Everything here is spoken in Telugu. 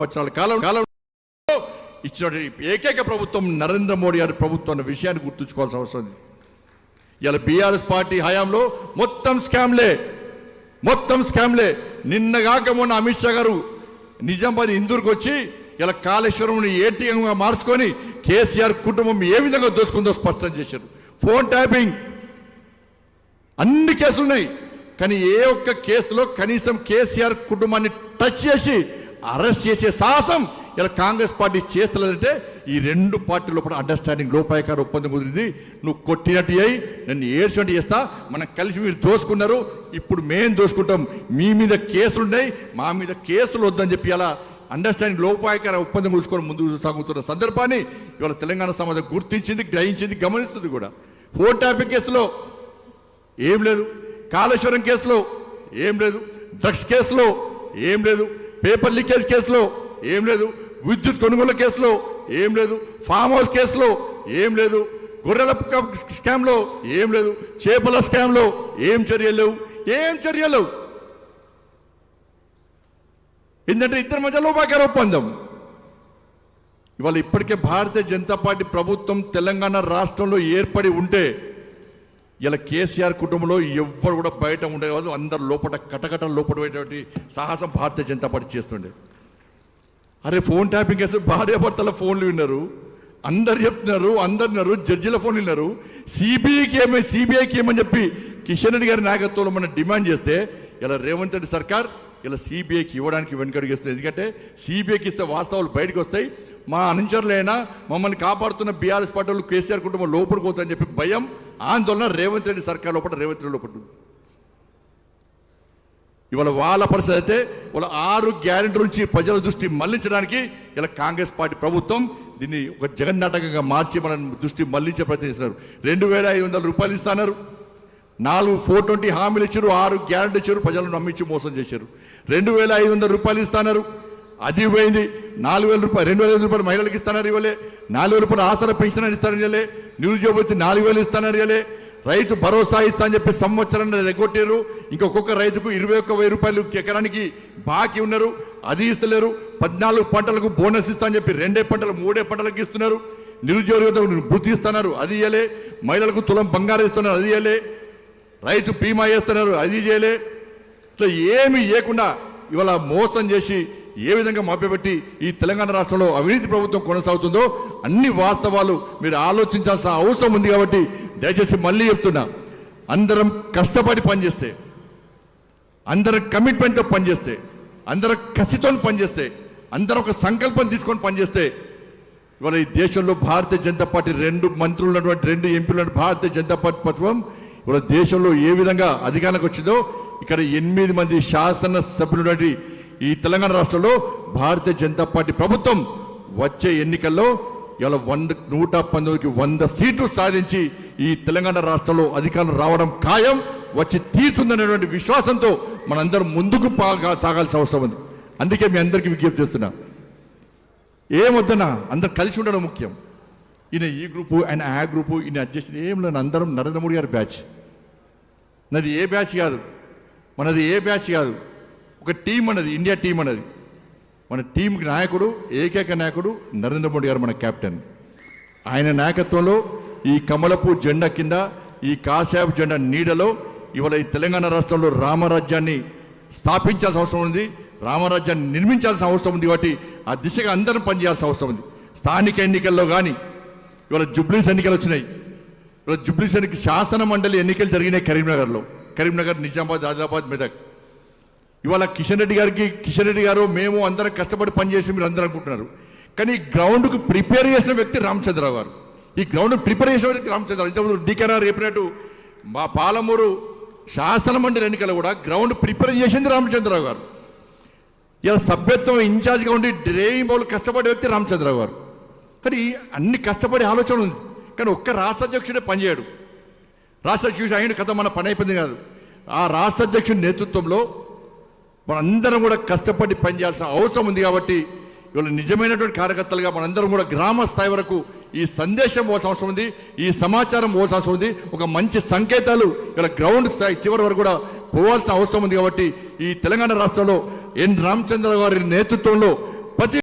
సంవత్సరాల కాలంలో ఇచ్చిన ఏకైక ప్రభుత్వం నరేంద్ర మోడీ గారి ప్రభుత్వం అన్న విషయాన్ని గుర్తుంచుకోవాల్సిన అవసరం ఉంది. ఇలా బీఆర్ఎస్ పార్టీ హయాంలో మొత్తం స్కామ్లే. నిన్నగాక మొన్న అమిత్ షా గారు నిజామాబాద్ ఇందూరుకు వచ్చి ఇలా కాళేశ్వరం ఏటీఎంగా మార్చుకొని కేసీఆర్ కుటుంబం ఏ విధంగా దోసుకుందో స్పష్టం చేశారు. ఫోన్ ట్యాపింగ్ అన్ని కేసులు ఉన్నాయి, కానీ ఏ ఒక్క కేసులో కనీసం కేసీఆర్ కుటుంబాన్ని టచ్ చేసి అరెస్ట్ చేసే సాహసం ఇలా కాంగ్రెస్ పార్టీ చేస్తలేదంటే ఈ రెండు పార్టీల లోపల అండర్స్టాండింగ్ లోపాయకార ఒప్పందం కుదిరింది. నువ్వు కొట్టినట్టు అయ్యి నన్ను ఏడ్చినట్టు చేస్తా, మనం కలిసి మీరు దోసుకున్నారు, ఇప్పుడు మేము దోసుకుంటాం, మీ మీద కేసులు ఉన్నాయి, మా మీద కేసులు వద్దని చెప్పి అలా అండర్స్టాండింగ్ లోపాయకార ఒప్పందం కూర్చుకొని ముందుకు సాగుతున్న సందర్భాన్ని ఇవాళ తెలంగాణ సమాజం గుర్తించింది, గ్రహించింది, గమనిస్తుంది కూడా. ఫోన్ ట్యాపింగ్ కేసులో ఏం లేదు, కాళేశ్వరం కేసులో ఏం లేదు, డ్రగ్స్ కేసులో ఏం లేదు, పేపర్ లీకేజ్ కేసులో ఏం లేదు, విద్యుత్ కొనుగోలు కేసులో ఏం లేదు, ఫామ్ హౌస్ కేసులో ఏం లేదు, గొర్రెల స్కామ్లో ఏం లేదు, చేపల స్కామ్లో ఏం చర్యలు లేవు. ఏంటంటే ఇద్దరి మధ్య లోపాయకార ఒప్పందం. ఇవాళ ఇప్పటికే భారతీయ జనతా పార్టీ ప్రభుత్వం తెలంగాణ రాష్ట్రంలో ఏర్పడి ఉంటే ఇలా కేసీఆర్ కుటుంబంలో ఎవ్వరు కూడా బయట ఉండేది కాదు, అందరు లోపల కటకట లోపడేటువంటి సాహసం భారతీయ జనతా పార్టీ చేస్తుండే. అరే ఫోన్ ట్యాపింగ్ కేసు భార్యాభర్తల ఫోన్లు విన్నారు, అందరు చెప్తున్నారు, అందరున్నారు, జడ్జిల ఫోన్లు విన్నారు. సిబిఐకి ఏమని చెప్పి కిషన్ రెడ్డి గారి నాయకత్వంలో మనం డిమాండ్ చేస్తే ఇలా రేవంత్ రెడ్డి సర్కార్ ఇలా సిబిఐకి ఇవ్వడానికి వెనుకడుగేస్తుంది. ఎందుకంటే సిబిఐకి ఇస్తే వాస్తవాలు బయటకు వస్తాయి, మా అనుచరులైనా మమ్మల్ని కాపాడుతున్న బీఆర్ఎస్ పార్టీలు కేసీఆర్ కుటుంబం లోపలికి పోతాయని చెప్పి భయం, ఆందోళన రేవంత్ రెడ్డి సర్కార్ లోపల, రేవంత్ రెడ్డి లోపల. ఇవాళ వాళ్ళ పరిస్థితి అయితే వాళ్ళ 6 గ్యారెంటీ నుంచి ప్రజల దృష్టి మళ్లించడానికి ఇలా కాంగ్రెస్ పార్టీ ప్రభుత్వం దీన్ని ఒక జగన్నాటకంగా మార్చి మన దృష్టి మళ్లించే ప్రయత్నిస్తున్నారు. 2500 రూపాయలు ఇస్తున్నారు, 4 420 హామీలు ఇచ్చారు, 6 గ్యారెంటీ ఇచ్చారు, ప్రజలను నమ్మించి మోసం చేశారు. 2500 రూపాయలు ఇస్తున్నారు, అది పోయింది. 4000 రూపాయలు 2000 రూపాయలు మహిళలకు ఇస్తున్నారు ఇవ్వలే, 4000 రూపాయలు ఆసరా పెన్షన్ ఇస్తారని ఇవ్వలే, నిరుద్యోగ వృత్తి 4000 ఇస్తున్నారు ఇవ్వలే, రైతు భరోసా ఇస్తా అని చెప్పి సంవత్సరాన్ని రెగ్గొట్టారు. ఇంకొక రైతుకు 21,000 రూపాయలు ఎకరానికి బాకీ ఉన్నారు, అది ఇస్తలేరు. 14 పంటలకు బోనస్ ఇస్తా అని చెప్పి 2 పంటలు 3 పంటలకు ఇస్తున్నారు. నిరుద్యోగ వృత్తి ఇస్తున్నారు, అది ఇవ్వలే. మహిళలకు తులం బంగారం ఇస్తున్నారు, అది ఇవ్వలే. రైతు బీమా చేస్తున్నారు, అది చేయలే. ఇట్లా ఏమీ చేయకుండా ఇవాళ మోసం చేసి ఏ విధంగా మభ్యపెట్టి ఈ తెలంగాణ రాష్ట్రంలో అవినీతి ప్రభుత్వం కొనసాగుతుందో అన్ని వాస్తవాలు మీరు ఆలోచించాల్సిన అవసరం ఉంది. కాబట్టి దయచేసి మళ్ళీ చెప్తున్నా, అందరం కష్టపడి పనిచేస్తే, అందరం కమిట్మెంట్తో పనిచేస్తే, అందరం కసితో పనిచేస్తే, అందరం ఒక సంకల్పం తీసుకొని పనిచేస్తే ఇవాళ ఈ దేశంలో భారతీయ జనతా పార్టీ 2 మంత్రులు ఉన్నటువంటి 2 ఎంపీలు ఉన్న భారతీయ జనతా పార్టీ ప్రభుత్వం ఇవాళ దేశంలో ఏ విధంగా అధికారంలోకి వచ్చిందో ఇక్కడ 8 మంది శాసన సభ్యులు ఈ తెలంగాణ రాష్ట్రంలో భారతీయ జనతా పార్టీ ప్రభుత్వం వచ్చే ఎన్నికల్లో ఇవాళ 119కి 100 సీట్లు సాధించి ఈ తెలంగాణ రాష్ట్రంలో అధికారం రావడం ఖాయం, వచ్చి తీరుతుందనేటువంటి విశ్వాసంతో మనందరం ముందుకు సాగాల్సిన అవసరం ఉంది. అందుకే మీ అందరికీ విజ్ఞప్తి చేస్తున్నా, ఏమొద్దనా అందరు కలిసి ఉండడం ముఖ్యం. ఈయన ఈ గ్రూపు, ఆయన ఆ గ్రూపు, ఈయన అడ్జస్ట్ ఏం లేదు. అందరం నరేంద్ర మోడీ గారి బ్యాచ్. నాది ఏ బ్యాచ్ కాదు, మనది ఏ బ్యాచ్ కాదు, ఒక టీం అన్నది, ఇండియా టీం అన్నది. మన టీంకి నాయకుడు, ఏకైక నాయకుడు నరేంద్ర మోడీ గారు, మన కెప్టెన్. ఆయన నాయకత్వంలో ఈ కమలపు జెండా కింద, ఈ కాషాయపు జెండా నీడలో ఇవాళ ఈ తెలంగాణ రాష్ట్రంలో రామరాజ్యాన్ని స్థాపించాల్సిన అవసరం ఉంది, రామరాజ్యాన్ని నిర్మించాల్సిన అవసరం ఉంది. కాబట్టి ఆ దిశగా అందరం పనిచేయాల్సిన అవసరం ఉంది. స్థానిక ఎన్నికల్లో కానీ ఇవాళ జుబ్లీస్ ఎన్నికలు వచ్చినాయి. ఇవాళ జుబ్లీస్ ఎన్నిక శాసన మండలి ఎన్నికలు జరిగినాయి కరీంనగర్లో, కరీంనగర్, నిజామాబాద్, ఆదిలాబాద్, మెదక్. ఇవాళ కిషన్ రెడ్డి గారు మేము అందరం కష్టపడి పనిచేసి మీరు అందరూ అనుకుంటున్నారు, కానీ గ్రౌండ్కు ప్రిపేర్ చేసిన వ్యక్తి రామచంద్రరావు గారు. ఈ గ్రౌండ్ ప్రిపేర్ చేసిన వ్యక్తి రామచంద్రరావు. ఇంతకుముందు డీకేఆర్ చెప్పినట్టు మా పాలమూరు శాసన మండలి ఎన్నికలు కూడా గ్రౌండ్ ప్రిపేర్ చేసింది రామచంద్రరావు గారు. ఇలా సభ్యత్వం ఇన్ఛార్జ్గా ఉండి డ్రైవింగ్ బౌల్ కష్టపడే వ్యక్తి రామచంద్రరావు గారు. కానీ అన్ని కష్టపడే ఆలోచన ఉంది, కానీ ఒక్క రాష్ట్ర అధ్యక్షుడే పనిచేయడు. రాష్ట్ర అధ్యక్షుడు అయిన కథ మన పని అయిపోయింది కాదు. ఆ రాష్ట్ర అధ్యక్షుడి నేతృత్వంలో మనందరం కూడా కష్టపడి పనిచేయాల్సిన అవసరం ఉంది. కాబట్టి ఇవాళ నిజమైనటువంటి కార్యకర్తలుగా మనందరం కూడా గ్రామ స్థాయి వరకు ఈ సందేశం పోవాల్సిన అవసరం ఉంది, ఈ సమాచారం పోవాల్సిన అవసరం ఉంది. ఒక మంచి సంకేతాలు ఇలా గ్రౌండ్ స్థాయి చివరి వరకు కూడా పోవాల్సిన అవసరం ఉంది. కాబట్టి ఈ తెలంగాణ రాష్ట్రంలో ఎన్ రామచంద్ర గారి నేతృత్వంలో